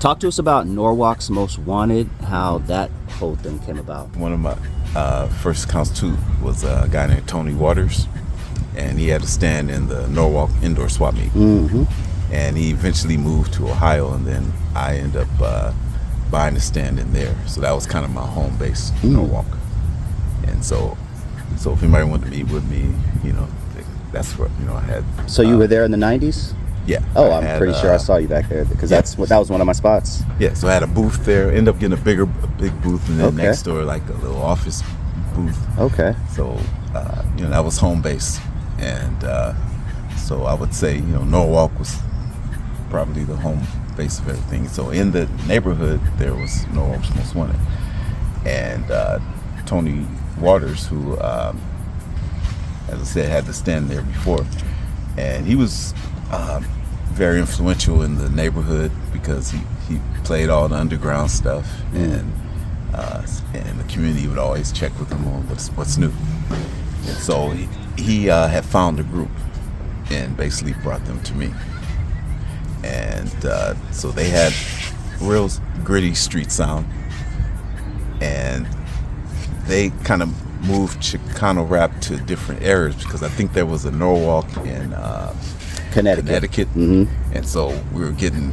Talk to us about Norwalk's Most Wanted, how that whole thing came about. One of my first accounts too was a guy named Tony Waters, and he had a stand in the Norwalk indoor swap meet. Mm-hmm. And he eventually moved to Ohio, and then I ended up buying a stand in there. So that was kind of my home base, Norwalk. And so if anybody wanted to meet with me, that's what I had. So you were there in the 90s? Yeah. Oh, I'm pretty sure I saw you back there because that was one of my spots. Yeah, so I had a booth there. Ended up getting a big booth, and then next door like a little office booth. Okay. So that was home base, and so I would say Norwalk was probably the home base of everything. So in the neighborhood there was Norwalk's Most Wanted, and Tony Waters, who as I said had to stand there before, and he was very influential in the neighborhood because he played all the underground stuff, and the community would always check with him on what's new. And so he had found a group and basically brought them to me, and so they had real gritty street sound, and they kind of moved Chicano rap to different areas because I think there was a Norwalk in Connecticut. Mm-hmm. And so we were getting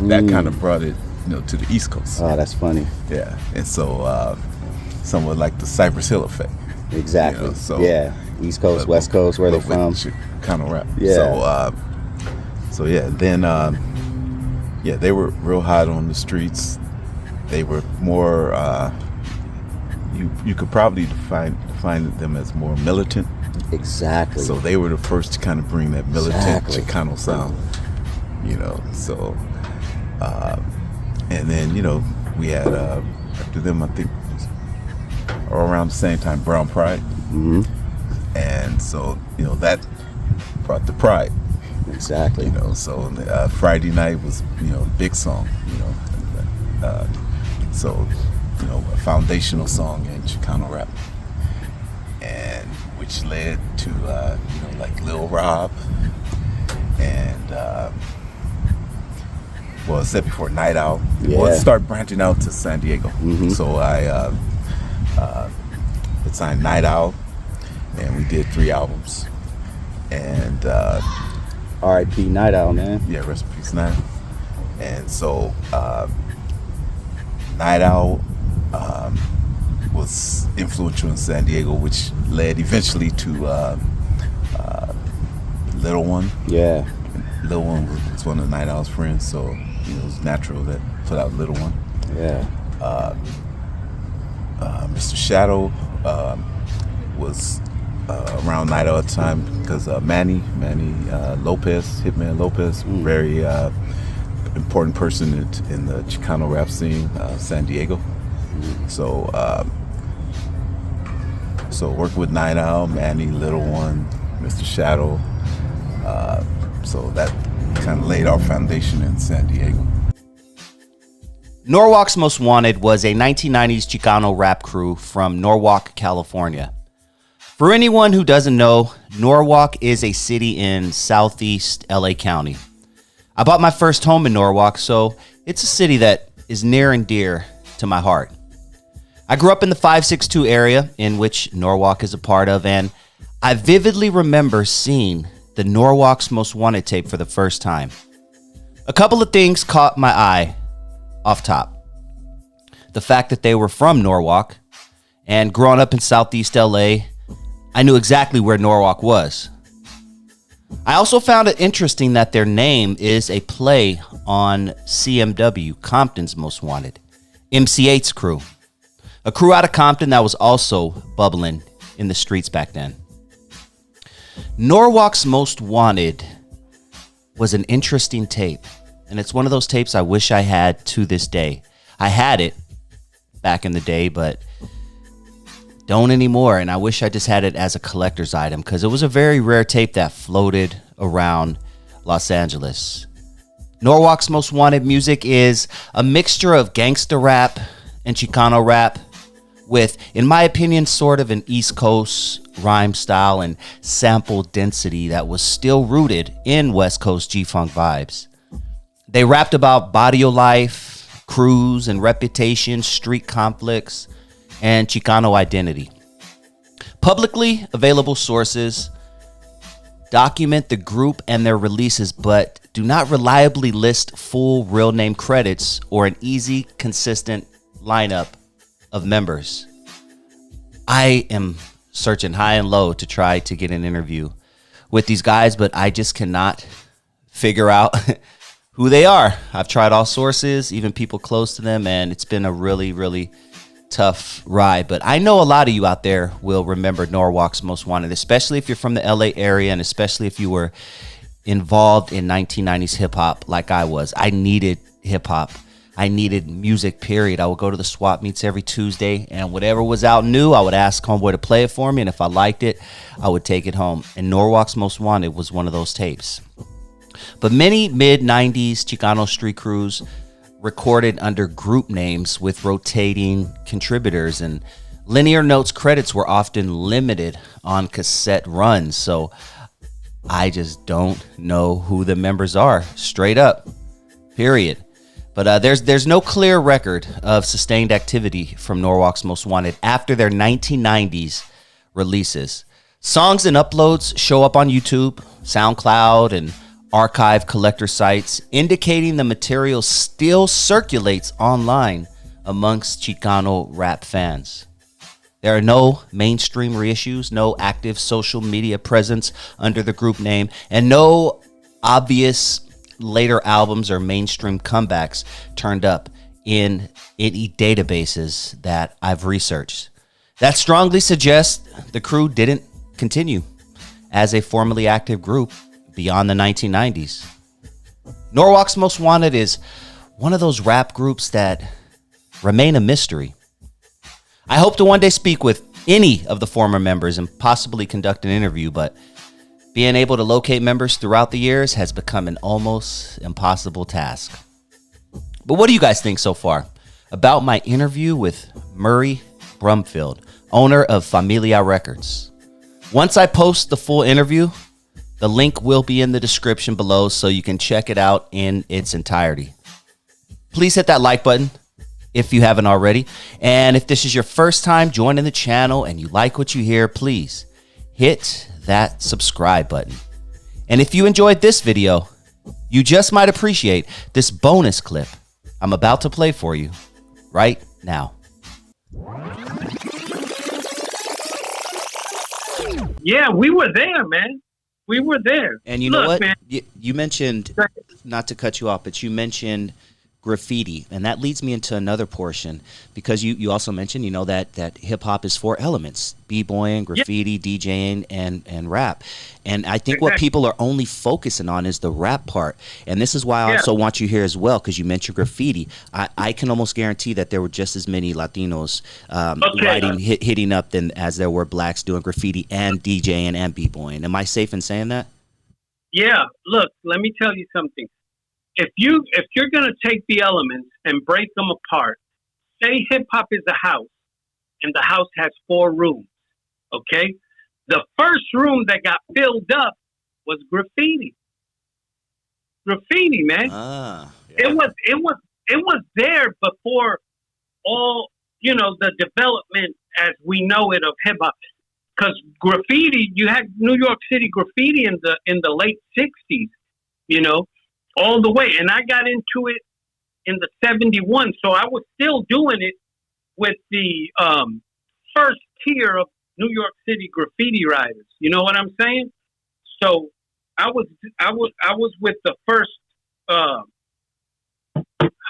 that kind of brought it to the East Coast. Oh, that's funny. Yeah. And so somewhat like the Cypress Hill effect. Exactly. East Coast, West Coast, where they're from. Chicano rap. Yeah. So then they were real hot on the streets. They were more you could probably define them as more militant. Exactly. So they were the first to kind of bring that militant Chicano sound, So, and then we had after them I think or around the same time Brown Pride, and so that brought the pride. Exactly. So Friday night was big song, so a foundational song in Chicano rap, and which led to like Lil Rob and except before Night Owl. Well, it started branching out to San Diego. So I signed Night Owl, and we did 3 albums. And R.I.P. Night Owl, man. Yeah, rest in peace, Night Owl. And so Night Owl was influential in San Diego, which led eventually to Little One. Yeah. Little One was one of Night Owl's friends, so it was natural that put out Little One. Yeah. Mr. Shadow was around Night Owl at the time because Manny Lopez, Hitman Lopez, very important person in the Chicano rap scene, San Diego. So working with Night Owl, Manny, Little One, Mr. Shadow. So that kind of laid our foundation in San Diego. Norwalk's Most Wanted was a 1990s Chicano rap crew from Norwalk, California. For anyone who doesn't know, Norwalk is a city in southeast LA County. I bought my first home in Norwalk, so it's a city that is near and dear to my heart. I grew up in the 562 area, in which Norwalk is a part of, and I vividly remember seeing the Norwalk's Most Wanted tape for the first time. A couple of things caught my eye off top. The fact that they were from Norwalk, and growing up in southeast LA, I knew exactly where Norwalk was. I also found it interesting that their name is a play on CMW, Compton's Most Wanted, MC8's crew. A crew out of Compton that was also bubbling in the streets back then. Norwalk's Most Wanted was an interesting tape, and it's one of those tapes I wish I had to this day. I had it back in the day, but don't anymore, and I wish I just had it as a collector's item because it was a very rare tape that floated around Los Angeles. Norwalk's Most Wanted music is a mixture of gangster rap and Chicano rap with, in my opinion, sort of an East Coast rhyme style and sample density that was still rooted in West Coast G-Funk vibes. They rapped about barrio life, crews and reputation, street conflicts, and Chicano identity. Publicly available sources document the group and their releases, but do not reliably list full real name credits or an easy, consistent lineup of members. I am searching high and low to try to get an interview with these guys, but I just cannot figure out who they are. I've tried all sources, even people close to them, and it's been a really, really tough ride. But I know a lot of you out there will remember Norwalk'S Most Wanted, especially if you're from the LA area, and especially if you were involved in 1990s hip hop like I was. I needed hip hop. I needed music, period. I would go to the swap meets every Tuesday, and whatever was out new, I would ask homeboy to play it for me, and if I liked it, I would take it home. And Norwalk'S Most Wanted was one of those tapes. But many mid-90s Chicano street crews recorded under group names with rotating contributors, and linear notes credits were often limited on cassette runs. So I just don't know who the members are, straight up, period. But there's no clear record of sustained activity from Norwalk'S Most Wanted after their 1990s releases. Songs and uploads show up on YouTube, SoundCloud, and archive collector sites, indicating the material still circulates online amongst Chicano rap fans. There are no mainstream reissues, no active social media presence under the group name, and no obvious later albums or mainstream comebacks turned up in any databases that I've researched. That strongly suggests the crew didn't continue as a formally active group beyond the 1990s. Norwalk'S Most Wanted is one of those rap groups that remain a mystery. I hope to one day speak with any of the former members and possibly conduct an interview, but being able to locate members throughout the years has become an almost impossible task. But what do you guys think so far about my interview with Murray Brumfield, owner of Familia Records? Once I post the full interview, the link will be in the description below so you can check it out in its entirety. Please hit that like button if you haven't already. And if this is your first time joining the channel and you like what you hear, please hit that subscribe button. And if you enjoyed this video, you just might appreciate this bonus clip I'm about to play for you right now. Yeah, we were there, man. We were there. And you know what? Man, you mentioned, not to cut you off, but you mentioned graffiti, and that leads me into another portion, because you also mentioned, you know, that hip hop is 4 elements: b-boying, graffiti, DJing, and rap. And I think what people are only focusing on is the rap part. And this is why I also want you here as well, because you mentioned graffiti. I can almost guarantee that there were just as many Latinos hitting up as there were blacks doing graffiti and DJing and b-boying. Am I safe in saying that? Yeah. Look, let me tell you something. If you're gonna take the elements and break them apart, say hip hop is a house, and the house has 4 rooms. Okay, the first room that got filled up was graffiti. Graffiti, man. It was there before all, you know, the development as we know it of hip hop. Because graffiti, you had New York City graffiti in the late 60s, you know, all the way. And I got into it in the 71. So I was still doing it with the first tier of New York City graffiti writers. You know what I'm saying? So I was with the first, how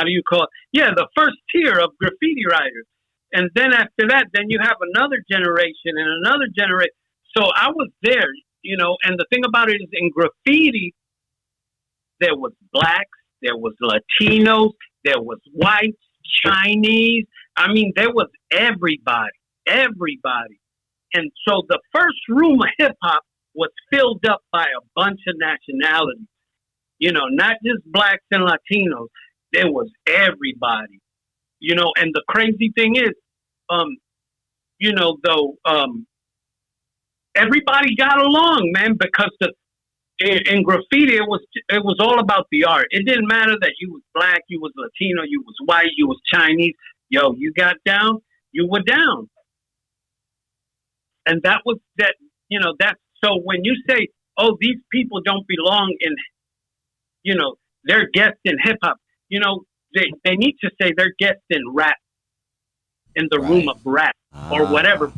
do you call it? Yeah, the first tier of graffiti writers. And then after that, then you have another generation and another generation. So I was there, you know, and the thing about it is in graffiti, there was blacks, there was Latinos, there was whites, Chinese. I mean, there was everybody. And so the first room of hip hop was filled up by a bunch of nationalities. You know, not just blacks and Latinos. There was everybody. You know, and the crazy thing is, you know, though, everybody got along, man, because in graffiti, it was all about the art. It didn't matter that you was black, you was Latino, you was white, you was Chinese. Yo, you got down, you were down, and that was that. You know, that's so when you say, "Oh, these people don't belong in," you know, they're guests in hip hop. You know, they need to say they're guests in rap, in the room of rap or whatever,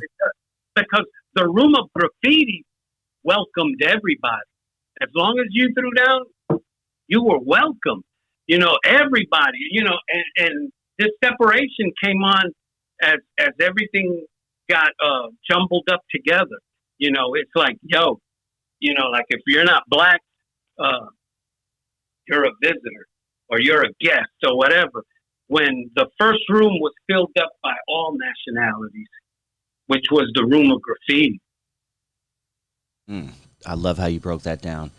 because the room of graffiti welcomed everybody. As long as you threw down, you were welcome. You know, everybody, you know, and this separation came on as everything got jumbled up together. You know, it's like, yo, you know, like if you're not black, you're a visitor or you're a guest or whatever. When the first room was filled up by all nationalities, which was the room of graffiti. I love how you broke that down.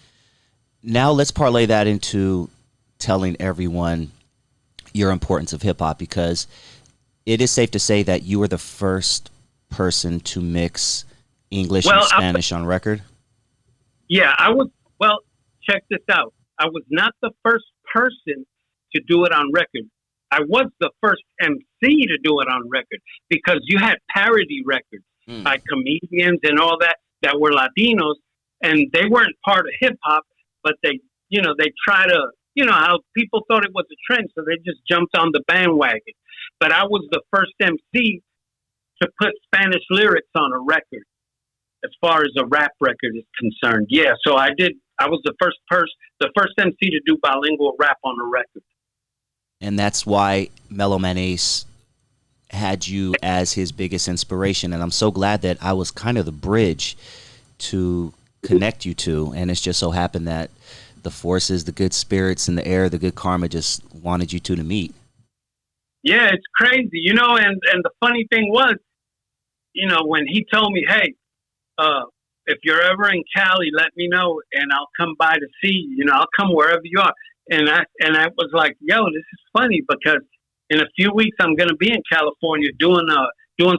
Now let's parlay that into telling everyone your importance of hip hop, because it is safe to say that you were the first person to mix English and Spanish on record. Yeah, I was. Well, check this out. I was not the first person to do it on record. I was the first MC to do it on record, because you had parody records by comedians and all that were Latinos, and they weren't part of hip hop, but they, you know, they try to, you know, how people thought it was a trend, so they just jumped on the bandwagon. But I was the first MC to put Spanish lyrics on a record, as far as a rap record is concerned. Yeah, so I did. I was the first MC to do bilingual rap on a record. And that's why Mellow Man Ace had you as his biggest inspiration. And I'm so glad that I was kind of the bridge to connect you two. And it's just so happened that the forces, the good spirits in the air, the good karma just wanted you two to meet. Yeah, it's crazy, you know, and the funny thing was, you know, when he told me, hey, if you're ever in Cali, let me know and I'll come by to see you. You know, I'll come wherever you are. And I was like, yo, this is funny, because in a few weeks I'm going to be in California doing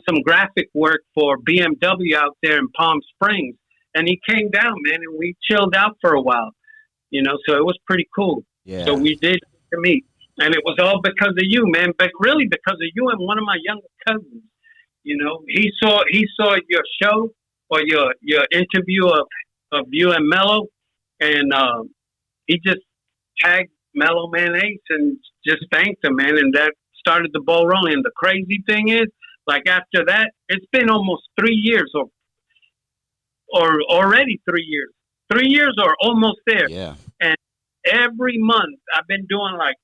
some graphic work for BMW out there in Palm Springs. And he came down, man, and we chilled out for a while, you know, so it was pretty cool. Yeah. So we did meet, and it was all because of you, man, but really because of you and one of my younger cousins. You know, he saw your show or your interview of you and Mello, and he just tagged Mellow Man Ace and just thanked him, man, and that started the ball rolling. And the crazy thing is, like, after that, it's been almost 3 years or already 3 years. 3 years or almost there. Yeah. And every month I've been doing like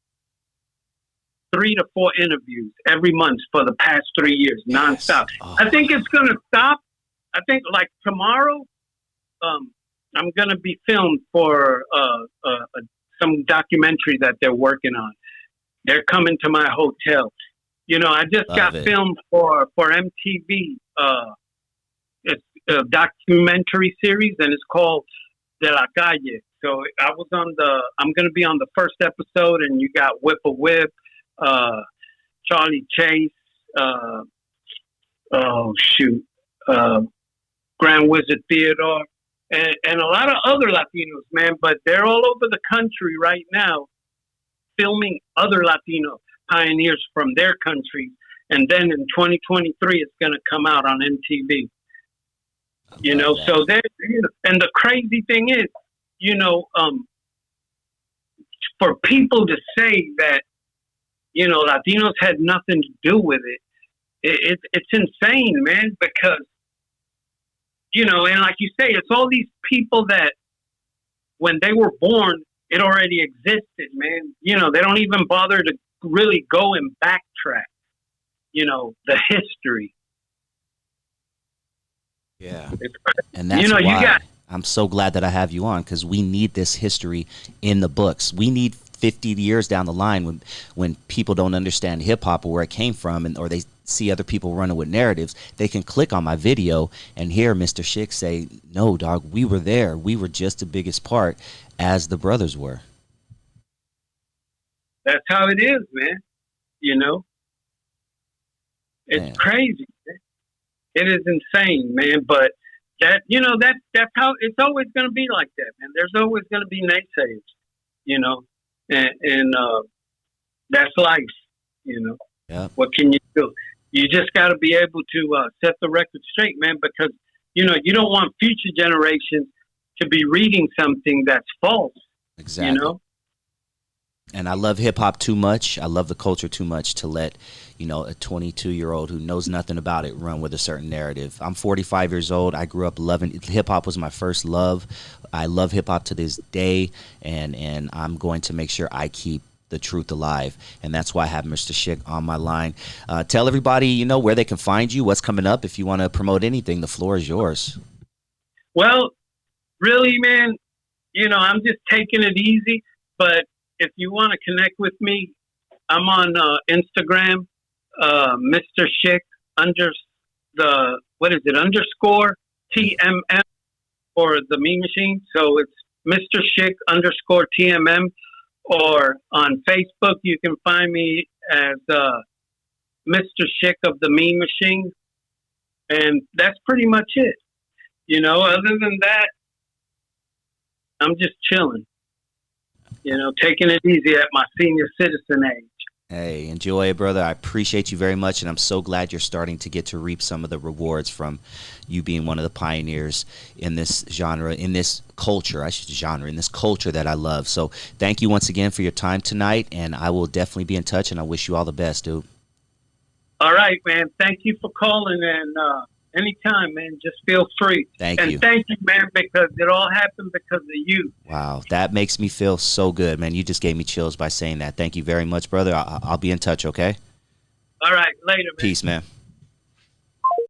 3 to 4 interviews every month for the past 3 years, nonstop. Oh. I think it's going to stop. I think like tomorrow, I'm going to be filmed for some documentary that they're working on. They're coming to my hotel. You know, I just got filmed for MTV. It's a documentary series, and it's called De La Calle. So I'm going to be on the first episode, and you got Whip a Whip, Charlie Chase, Grand Wizard Theodore, and a lot of other Latinos, man. But they're all over the country right now filming other Latino pioneers from their countries. And then in 2023, it's going to come out on MTV. You know, so there. And the crazy thing is, you know, for people to say that, you know, Latinos had nothing to do with it, it's insane, man, because, you know, and like you say, it's all these people that when they were born, it already existed, man. You know, they don't even bother to really go and backtrack, you know, the history. Yeah. And that's, you know, why I'm so glad that I have you on, because we need this history in the books. We need 50 years down the line when people don't understand hip hop or where it came from, or they see other people running with narratives, they can click on my video and hear Mr. Schick say, no, dog, we were there. We were just the biggest part, as the brothers were. That's how it is, man. You know, it's crazy. Man. It is insane, man. But That that's how it's always going to be like that, man. There's always going to be naysayers, you know, and that's life, you know. Yeah. What can you do? You just got to be able to set the record straight, man, because you don't want future generations to be reading something that's false. Exactly. You know. And I love hip hop too much. I love the culture too much to let, a 22-year-old who knows nothing about it run with a certain narrative. I'm 45 years old. I grew up loving hip hop. Was my first love. I love hip hop to this day, and I'm going to make sure I keep the truth alive. And that's why I have Mr. Schick on my line. Tell everybody, where they can find you, what's coming up. If you want to promote anything, the floor is yours. Well, really, man, I'm just taking it easy, but if you want to connect with me, I'm on Instagram, Mr. Schick underscore TMM for the meme machine. So it's Mr. Schick underscore TMM, or on Facebook you can find me as Mr. Schick of the meme machine, and that's pretty much it. Other than that, I'm just chilling. Taking it easy at my senior citizen age. Hey, enjoy it, brother. I appreciate you very much, and I'm so glad you're starting to get to reap some of the rewards from you being one of the pioneers in this genre, in this culture, in this culture that I love. So thank you once again for your time tonight, and I will definitely be in touch, and I wish you all the best, dude. All right, man. Thank you for calling, and anytime, man, just feel free. Thank you. And thank you, man, because it all happened because of you. Wow, that makes me feel so good, man. You just gave me chills by saying that. Thank you very much, brother. I'll be in touch, okay? All right, later, man. Peace, man.